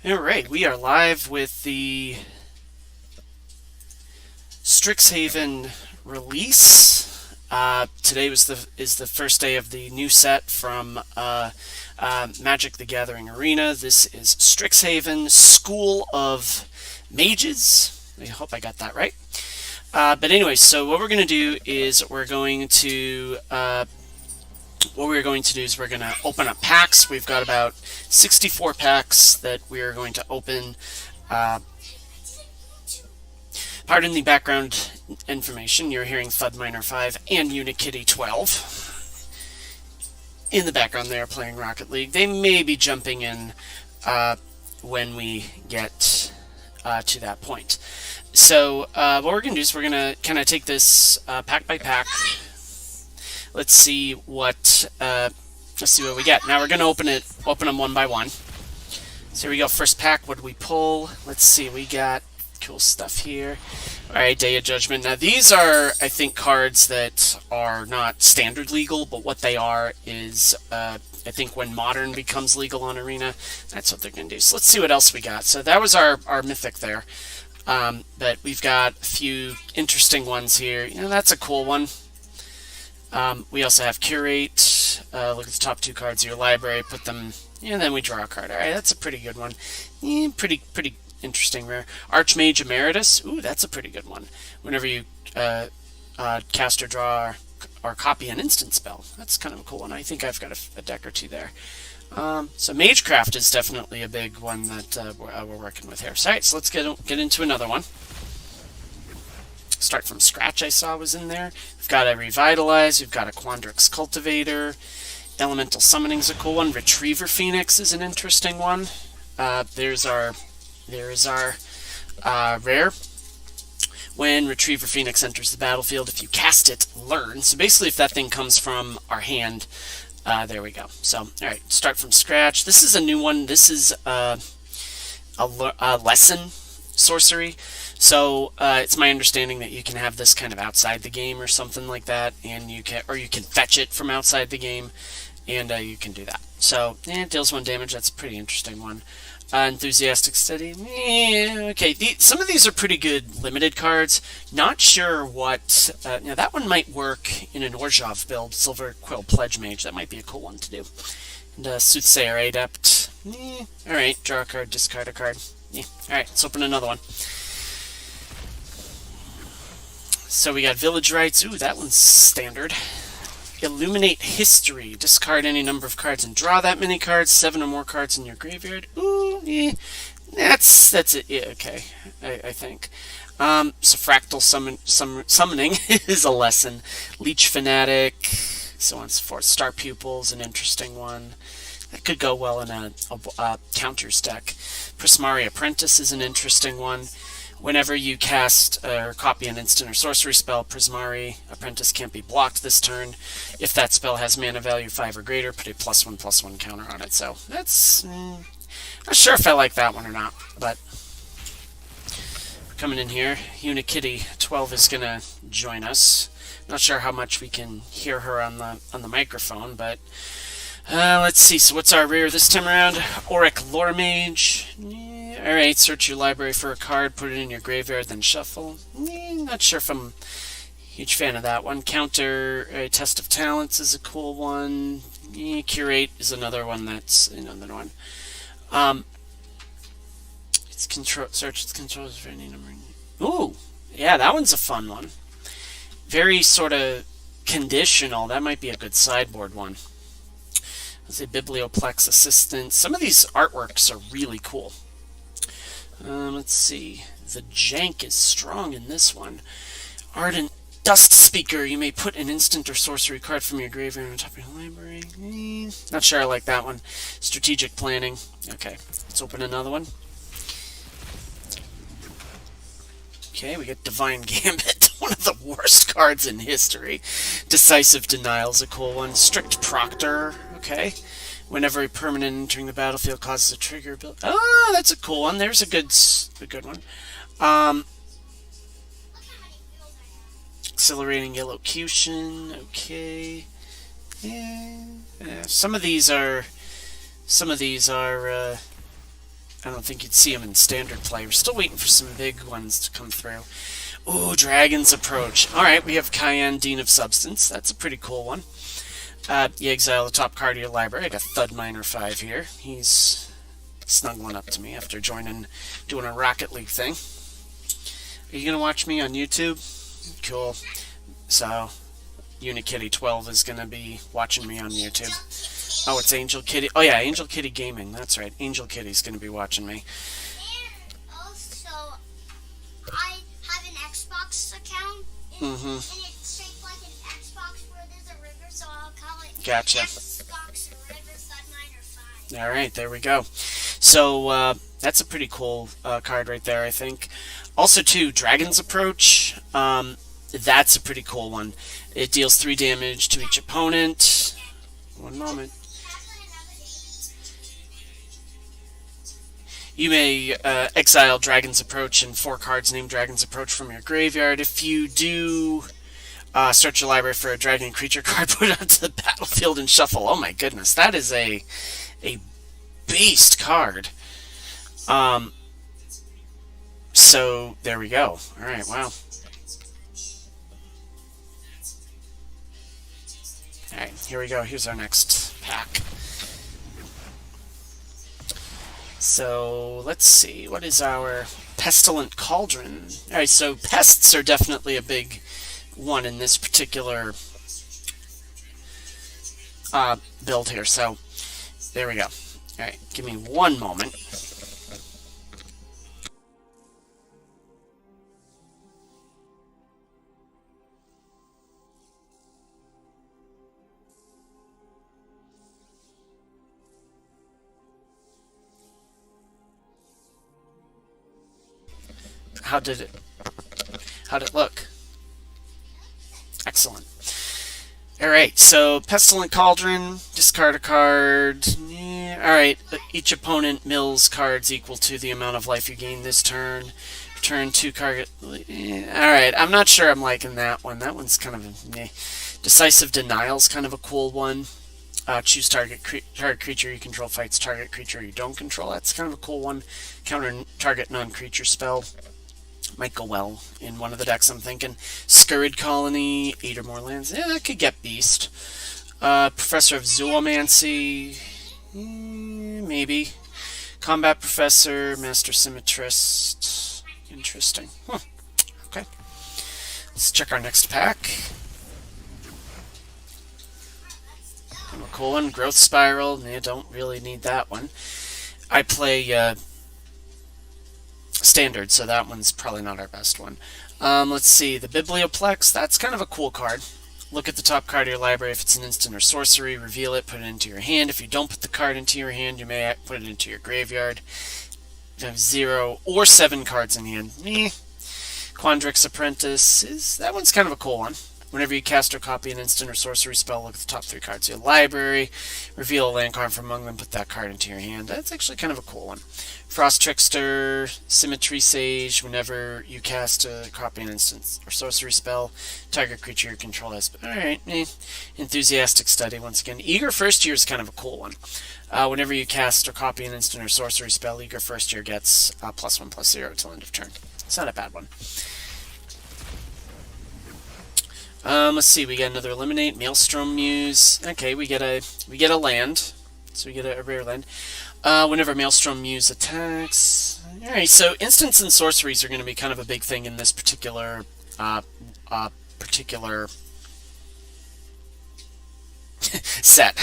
Alright, we are live with the Strixhaven Release. Today is the first day of the new set from Magic the Gathering Arena. This is Strixhaven School of Mages. I hope I got that right. But anyway, so what we're going to do is we're going to open up packs. We've got about 64 packs that we are going to open. Pardon the background information. You're hearing Thudminer 5 and Unikitty 12. In the background, they are playing Rocket League. They may be jumping in when we get to that point. So what we're going to do is we're going to kind of take this pack by pack. Let's see what we get. Now we're going to open them one by one. So here we go. First pack. What do we pull? Let's see. We got cool stuff here. All right, Day of Judgment. Now these are, I think, cards that are not standard legal, but what they are is, I think, when Modern becomes legal on Arena, that's what they're going to do. So let's see what else we got. So that was our Mythic there. But we've got a few interesting ones here. You know, that's a cool one. We also have Curate. Look at the top two cards of your library, put them, and then we draw a card. Alright, that's a pretty good one. Pretty interesting rare. Archmage Emeritus. Ooh, that's a pretty good one. Whenever you cast or draw or copy an instant spell. That's kind of a cool one. I think I've got a deck or two there. So Magecraft is definitely a big one that we're working with here. So, alright, so let's get into another one. Start from Scratch, I saw was in there. We've got a Revitalize. We've got a Quandrex Cultivator. Elemental Summoning's a cool one. Retriever Phoenix is an interesting one. There is our rare. When Retriever Phoenix enters the battlefield, if you cast it, learn. So basically, if that thing comes from our hand, there we go. So, alright, start from scratch. This is a new one. This is a lesson sorcery. So it's my understanding that you can have this kind of outside the game or something like that, and you can fetch it from outside the game, and you can do that. So it deals 1 damage. That's a pretty interesting one. Enthusiastic Study. Okay, some of these are pretty good limited cards. Not sure what. Now that one might work in an Orzhov build. Silver Quill Pledge Mage. That might be a cool one to do. And Soothsayer Adept. All right, draw a card, discard a card. All right, let's open another one. So we got Village Rites. Ooh, that one's standard. Illuminate History. Discard any number of cards and draw that many cards. 7 or more cards in your graveyard. Ooh, that's it. Yeah, okay, I think. So Fractal Summoning is a lesson. Leech Fanatic, so on and so forth. Star Pupil's an interesting one. That could go well in a counters deck. Quandrex Apprentice is an interesting one. Whenever you cast or copy an instant or sorcery spell, Quandrex Apprentice can't be blocked this turn. If that spell has mana value 5 or greater, put a +1/+1 counter on it. So that's not sure if I like that one or not, but we're coming in here. Unikitty 12 is gonna join us. Not sure how much we can hear her on the microphone, but let's see. So what's our rare this time around? Auric Lore Mage. Alright, search your library for a card, put it in your graveyard, then shuffle. Not sure if I'm a huge fan of that one. Counter Test of Talents is a cool one. Curate is another one that's another one. It's search its controls for any number. Ooh, yeah, that one's a fun one. Very sort of conditional. That might be a good sideboard one. As a Biblioplex Assistant. Some of these artworks are really cool. Let's see. The jank is strong in this one. Ardent Dust Speaker. You may put an instant or sorcery card from your graveyard on top of your library. Not sure I like that one. Strategic Planning. Okay, let's open another one. Okay, we got Divine Gambit. One of the worst cards in history. Decisive Denial's a cool one. Strict Proctor. Okay. Whenever a permanent entering the battlefield causes a trigger build. Oh, that's a cool one. There's a good one. Accelerating Elocution. Okay. Yeah. Some of these are I don't think you'd see them in standard play. We're still waiting for some big ones to come through. Ooh, Dragon's Approach. Alright, we have Cayenne, Dean of Substance. That's a pretty cool one. You exile the top card of your library. I got Thud Miner 5 here. He's snuggling up to me after doing a Rocket League thing. Are you going to watch me on YouTube? Cool. So, Unikitty 12 is going to be watching me on YouTube. Oh, it's Angel Kitty. Oh, yeah, Angel Kitty Gaming. That's right. Angel Kitty's going to be watching me. And also, I have an Xbox account, and it's shaped like an Xbox where there's a river, so I'll call it Gotcha. Xbox River Thud Miner 5. All right, there we go. So, that's a pretty cool card right there, I think. Also, too, Dragon's Approach. That's a pretty cool one. It deals 3 damage to each opponent. One moment. You may exile Dragon's Approach and 4 cards named Dragon's Approach from your graveyard. If you do search your library for a dragon creature card, put it onto the battlefield and shuffle. Oh my goodness, that is a beast card. So there we go. All right, wow. All right, here we go. Here's our next pack. So, let's see. What is our Pestilent Cauldron? Alright, so pests are definitely a big one in this particular build here. So, there we go. Alright, give me one moment. How did it look? Excellent. Alright, so Pestilent Cauldron, discard a card. Alright, each opponent mills cards equal to the amount of life you gain this turn. Return 2 cards. Alright, I'm not sure I'm liking that one. That one's kind of a Decisive Denial's kind of a cool one. Choose target creature you control fights target creature you don't control. That's kind of a cool one. Counter target non-creature spell. Might go well in one of the decks, I'm thinking. Scurrid Colony, 8 or more lands. Yeah, that could get Beast. Professor of Zoomancy, maybe. Combat Professor, Master Symmetrist. Interesting. Okay. Let's check our next pack. And a cool one, Growth Spiral. Yeah, don't really need that one. I play Standard, so that one's probably not our best one. Let's see, the Biblioplex, that's kind of a cool card. Look at the top card of your library. If it's an instant or sorcery, reveal it, put it into your hand. If you don't put the card into your hand, you may put it into your graveyard. If you have 0 or 7 cards in hand, Quandrex Apprentice, that one's kind of a cool one. Whenever you cast or copy an instant or sorcery spell, look at the top 3 cards of your library, reveal a land card from among them, put that card into your hand. That's actually kind of a cool one. Frost Trickster, Symmetry Sage, whenever you cast a copy an instant or sorcery spell, target creature you control has... Alright, Enthusiastic Study, once again. Eager First Year is kind of a cool one. Whenever you cast or copy an instant or sorcery spell, Eager First Year gets +1/+0 till end of turn. It's not a bad one. Let's see, we get another Eliminate, Maelstrom Muse. Okay, we get a land. So we get a rare land. Whenever Maelstrom Muse attacks. Alright, so instants and sorceries are going to be kind of a big thing in this particular set.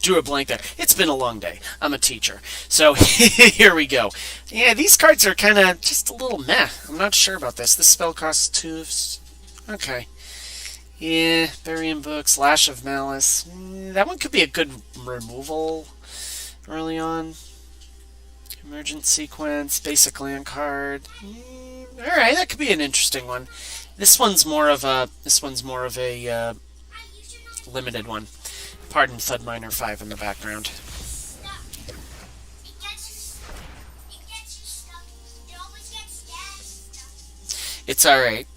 Drew a blank there. It's been a long day. I'm a teacher. So here we go. Yeah, these cards are kind of just a little meh. I'm not sure about this. This spell costs 2. Okay. Yeah, Burying Books, Lash of Malice. That one could be a good removal early on. Emergent Sequence, Basic Land card. Alright, that could be an interesting one. This one's more of a limited one. Pardon Thud Miner 5 in the background. It's alright.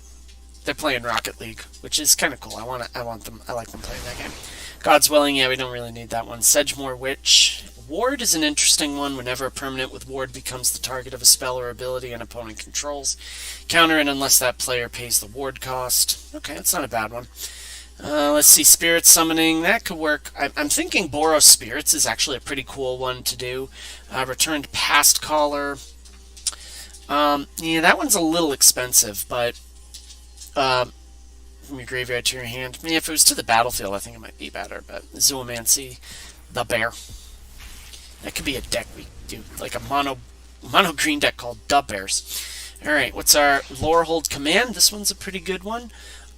They're playing Rocket League, which is kind of cool. I like them playing that game. God's Willing, yeah, we don't really need that one. Sedgemoor Witch, Ward is an interesting one. Whenever a permanent with Ward becomes the target of a spell or ability an opponent controls, counter it unless that player pays the Ward cost. Okay, that's not a bad one. Let's see, Spirit Summoning. That could work. I'm thinking Boros Spirits is actually a pretty cool one to do. Returned Past Caller. Yeah, that one's a little expensive, but from your graveyard to your hand. I mean, if it was to the battlefield, I think it might be better, but Zoomancy, the Bear. That could be a deck we do, like a mono green deck called The Bears. Alright, what's our Lorehold Command? This one's a pretty good one.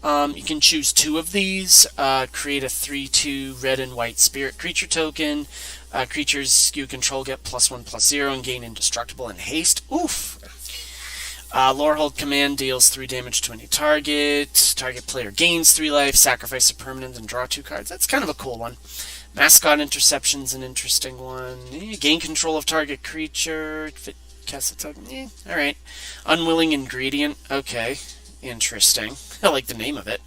You can choose 2 of these. Create a 3/2 red and white spirit creature token. Creatures you control get +1/+0 and gain indestructible and haste. Oof! Lorehold Command deals 3 damage to any target. Target player gains 3 life, sacrifice a permanent, and draw 2 cards. That's kind of a cool one. Mascot Interception's an interesting one. Gain control of target creature. Cast a token. Alright. Unwilling Ingredient. Okay. Interesting. I like the name of it.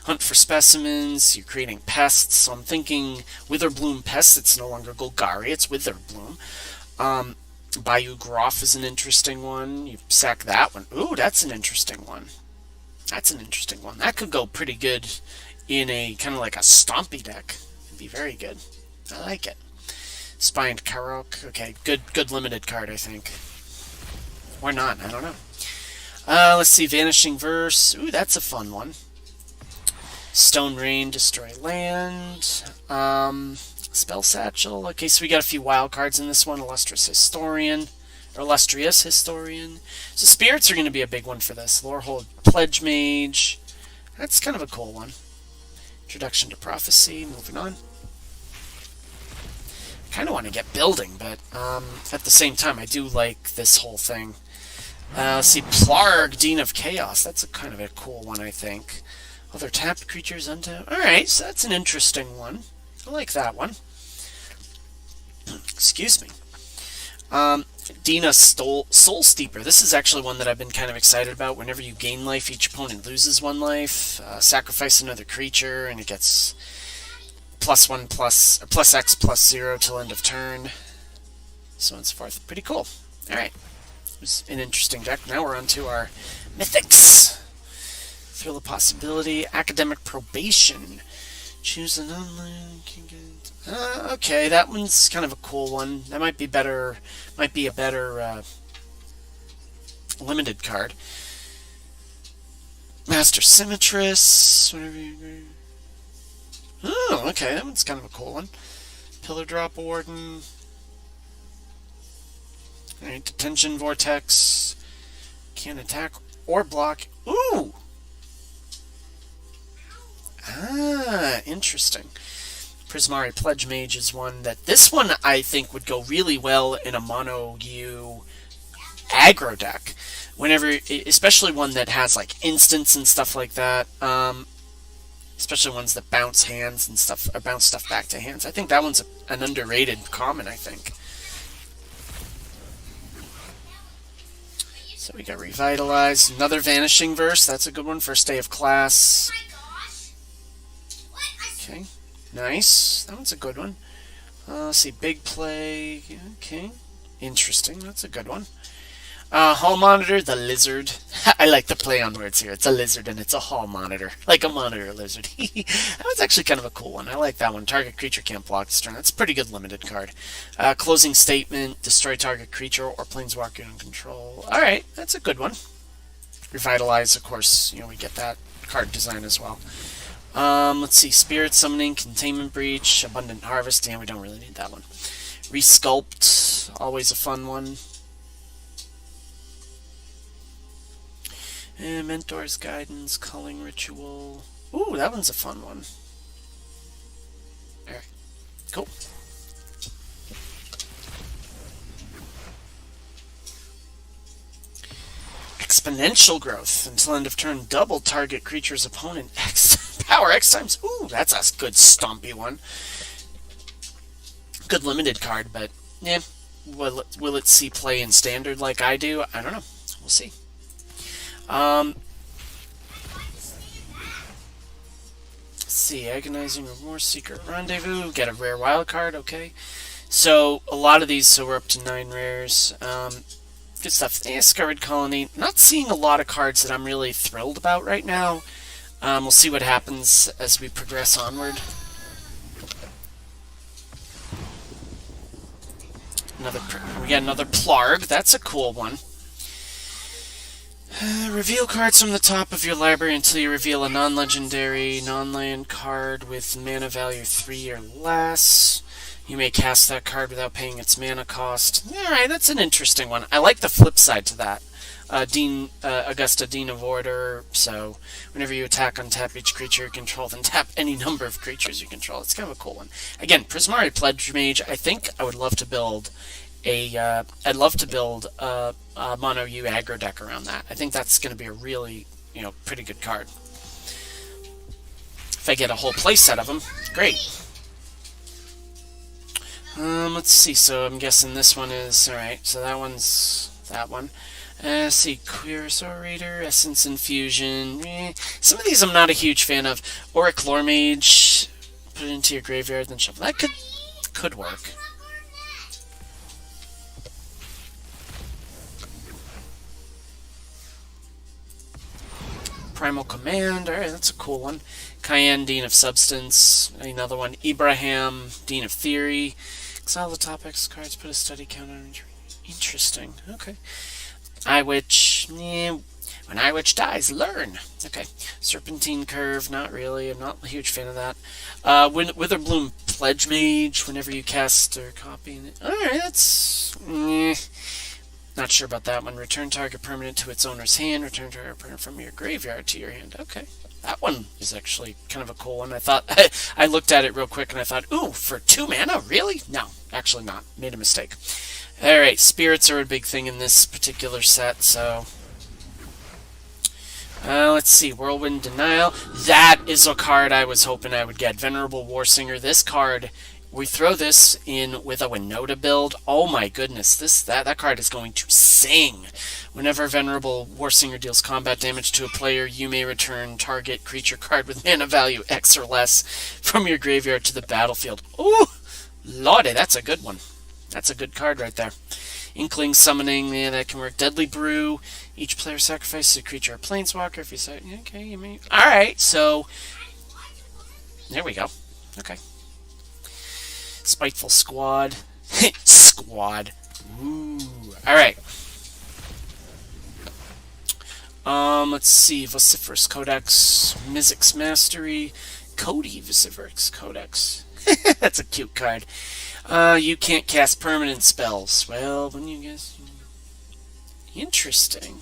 Hunt for specimens. You're creating pests. So I'm thinking Witherbloom Pests. It's no longer Golgari. It's Witherbloom. Bayou Groff is an interesting one. You sack that one. Ooh, that's an interesting one. That's an interesting one. That could go pretty good in a kind of like a stompy deck. It'd be very good. I like it. Spined Karok. Okay, good limited card, I think. Or not, I don't know. Let's see, Vanishing Verse. Ooh, that's a fun one. Stone Rain, Destroy Land. Spell Satchel. Okay, so we got a few wild cards in this one. Illustrious Historian. So spirits are going to be a big one for this. Lorehold Pledge Mage. That's kind of a cool one. Introduction to Prophecy. Moving on. I kind of want to get building, but at the same time, I do like this whole thing. Let's see, Plarg, Dean of Chaos. That's a kind of a cool one, I think. Other tapped creatures untapped. Alright, so that's an interesting one. I like that one. Excuse me. Dina Soul Steeper. This is actually one that I've been kind of excited about. Whenever you gain life, each opponent loses 1 life. Sacrifice another creature, and it gets +X/+0 till end of turn. So on and so forth. Pretty cool. Alright. It was an interesting deck. Now we're on to our Mythics. Thrill of Possibility. Academic Probation. Choose an online. Okay, that one's kind of a cool one. That might be better. Might be a better limited card. Master Symmetrist. Whatever you agree. Oh, okay, that one's kind of a cool one. Pillar Drop Warden. Alright, Detention Vortex. Can't attack or block. Ooh! Ah, interesting. Prismari Pledge Mage is one that... This one, I think, would go really well in a mono-U aggro deck. Whenever... Especially one that has, like, instants and stuff like that. Especially ones that bounce hands and stuff... Or bounce stuff back to hands. I think that one's an underrated common, I think. So we got Revitalize. Another Vanishing Verse. That's a good one. First day of class. Okay. Nice. That one's a good one. Let's see. Big Play. Okay. Interesting. That's a good one. Hall Monitor, the Lizard. I like the play on words here. It's a lizard and it's a hall monitor. Like a monitor lizard. That was actually kind of a cool one. I like that one. Target creature can't block this turn. That's a pretty good limited card. Closing Statement. Destroy target creature or planeswalker in control. Alright. That's a good one. Revitalize, of course. You know, we get that card design as well. Let's see. Spirit Summoning, Containment Breach, Abundant Harvest. Yeah, we don't really need that one. Resculpt. Always a fun one. And Mentor's Guidance, Culling Ritual. Ooh, that one's a fun one. Alright, cool. Exponential Growth. Until end of turn, double target creature's opponent. Power X times. Ooh, that's a good stompy one. Good limited card, but yeah. Will it see play in standard like I do? I don't know. We'll see. Let's see, Agonizing Remorse, Secret Rendezvous, get a rare wild card, okay. So a lot of these, so we're up to 9 rares. Good stuff. Scoured Colony. Not seeing a lot of cards that I'm really thrilled about right now. We'll see what happens as we progress onward. We got another Plarg. That's a cool one. Reveal cards from the top of your library until you reveal a non-legendary, non-land card with mana value 3 or less. You may cast that card without paying its mana cost. Alright, that's an interesting one. I like the flip side to that. Augusta, Dean of Order, so whenever you attack, untap each creature you control, then tap any number of creatures you control. It's kind of a cool one. Again, Prismari Pledge Mage, I think I would love to build a Mono U aggro deck around that. I think that's going to be a really, pretty good card. If I get a whole play set of them, great. Let's see, so I'm guessing this one is, alright, so that one's that one. Let's see, Queer's Orator, Essence Infusion, some of these I'm not a huge fan of. Auric Lore Mage, put it into your graveyard, then shuffle. That could work. Primal Command, alright, that's a cool one. Cayenne, Dean of Substance, another one. Ibrahim, Dean of Theory. Exile the top X cards, put a study count on. Interesting, okay. Eye Witch, when Eye Witch dies, learn. Okay. Serpentine Curve, not really. I'm not a huge fan of that. Witherbloom Pledge Mage, whenever you cast or copy. Alright, that's... Not sure about that one. Return target permanent to its owner's hand. Return target permanent from your graveyard to your hand. Okay. That one is actually kind of a cool one. I thought... I looked at it real quick and I thought, ooh, for 2 mana? Really? No, actually not. Made a mistake. Alright, spirits are a big thing in this particular set, so... let's see, Whirlwind Denial. That is a card I was hoping I would get. Venerable War Singer. This card, we throw this in with a Winota build. Oh my goodness, that card is going to sing. Whenever Venerable War Singer deals combat damage to a player, you may return target creature card with mana value X or less from your graveyard to the battlefield. Ooh, lordy, that's a good one. That's a good card right there. Inkling Summoning, yeah, that can work. Deadly Brew. Each player sacrifices a creature or planeswalker. If you say, okay, you may. Alright, so. There we go. Okay. Spiteful Squad. Squad. Ooh. Alright. Let's see. Vociferous Codex. Mizzix Mastery. Cody Vociferous Codex. That's a cute card. You can't cast permanent spells. Well, when you guys... Interesting.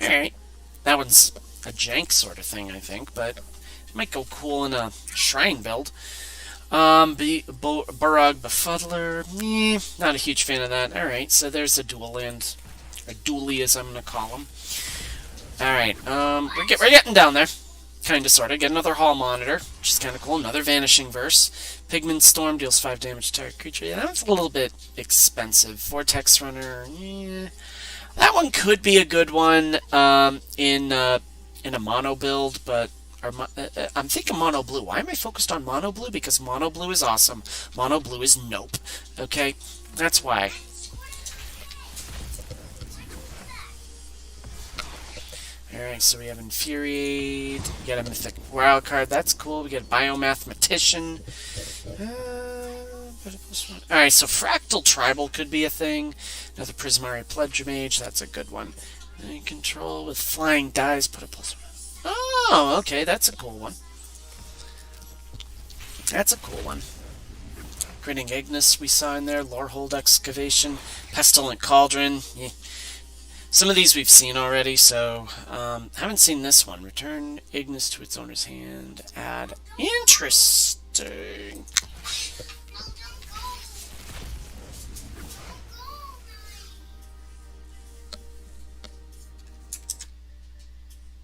Alright. That one's a jank sort of thing, I think, but it might go cool in a shrine build. Burrog Befuddler. Not a huge fan of that. Alright, so there's a dual land. A dually, as I'm going to call them. Alright, we're getting down there. Kinda, sorta. Get another Hall Monitor, which is kinda cool. Another Vanishing Verse. Pigment Storm deals 5 damage to target creature. Yeah, that's a little bit expensive. Vortex Runner, yeah. That one could be a good one in a mono build, but I'm thinking mono blue. Why am I focused on mono blue? Because mono blue is awesome. Mono blue is nope. Okay? That's why. Alright, so we have Infuriate, we got a Mythic Wild card, that's cool, we got a Biomathematician. Alright, so Fractal Tribal could be a thing. Another Prismari Pledge Mage, that's a good one. Control with Flying Dice, put a +1. Oh, okay, that's a cool one. That's a cool one. Grinning Ignis we saw in there, Lorehold Excavation, Pestilence Cauldron, yeah. Some of these we've seen already, so haven't seen this one. Return Ignis to its owner's hand. Add. Interesting.